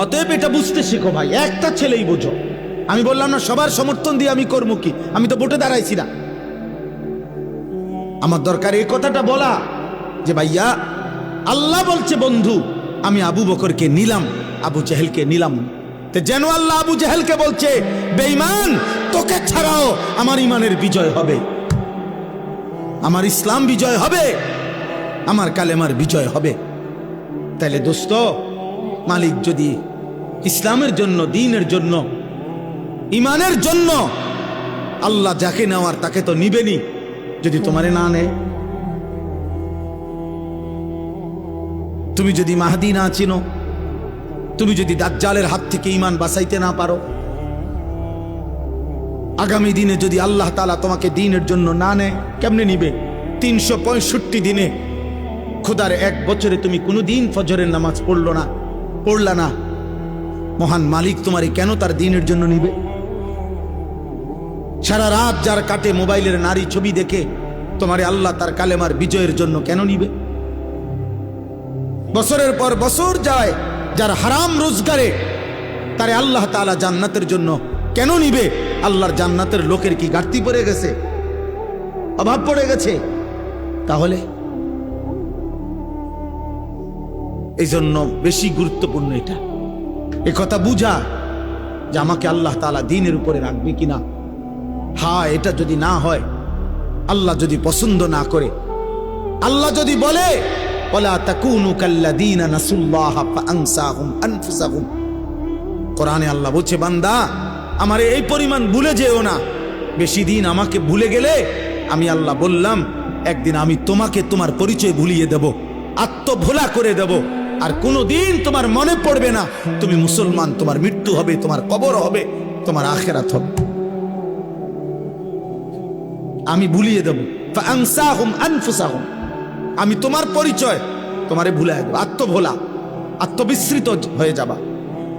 অতএব এটা বুঝতে শেখো ভাই, একটা ছেলেই বোঝো। আমি বললাম না সবার সমর্থন দিয়ে আমি করবো কি, আমি তো ভোটে দাঁড়াইছি না। আমার দরকার এই কথাটা বলা যে ভাইয়া আল্লাহ বলছে বন্ধু আমি আবু বকরকে নিলাম, আবু জেহেলকে নিলাম। তো যেন আল্লাহ আবু জেহেলকে বলছে বেঈমান তোকে ছাড়াও আমার ইমানের বিজয় হবে, আমার ইসলাম বিজয় হবে, আমার কালেমার বিজয় হবে। তাইলে দোস্ত, মালিক যদি ইসলামের জন্য, দ্বীনের জন্য, ইমানের জন্য আল্লাহ যাকে নেওয়ার তাকে তো নিবেনি, যদি তোমারে না নেয়। তুমি যদি মাহদী না চিনো, তুমি যদি দাজ্জালের হাত থেকে ইমান বাঁচাইতে না পারো, আগামী দিনে যদি আল্লাহ তাআলা তোমাকে দ্বীনের জন্য না নেয়, কেমনে নিবে? 365 দিনে খোদার এক বছরে তুমি কোনোদিন ফজরের নামাজ পড়লা না, মহান মালিক তোমারে কেন তার দ্বীনের জন্য নিবে? সারা রাত যার কাটে মোবাইলের নারী ছবি দেখে, তোমারে আল্লাহ তার কালেমার বিজয়ের জন্য কেন নিবে? বছরের পর বছর যায় যার হারাম রোজগারে, তারে আল্লাহ তাআলা জান্নাতের জন্য কেন নিবে? আল্লাহর জান্নাতের লোকের কি ঘাটতি পড়ে গেছে, অভাব পড়ে গেছে? তাহলে এই জন্য বেশি গুরুত্বপূর্ণ এটা, এ কথা বুঝা যে আমাকে আল্লাহ তাআলা দ্বীনের উপরে রাখবে কিনা। হ্যাঁ, এটা যদি না হয়, আল্লাহ যদি পছন্দ না করে, আল্লাহ যদি বলে ওয়ালা তাকুনু কাল্লাযীনা নাসুল্লাহা ফাআনসাহুম আনফুসাহুম, কোরআনে আল্লাহ বলছে বান্দা আমারে এই পরিমাণ ভুলে যেও না। বেশি দিন আমাকে ভুলে গেলে আমি আল্লাহ বললাম একদিন আমি তোমাকে তোমার পরিচয় ভুলিয়ে দেব, আত্মভোলা করে দেব, আর কোনোদিন তোমার মনে পড়বে না তুমি মুসলমান। তোমার মৃত্যু হবে, তোমার কবর হবে, তোমার আখিরাত হবে, আমি ভুলিয়ে দেব। ফাআনসাহুম আনফুসাহুম, আমি তোমার পরিচয় তোমারে ভুলে দেব, আত্মভোলা, আত্মবিস্মৃত হয়ে যাবা।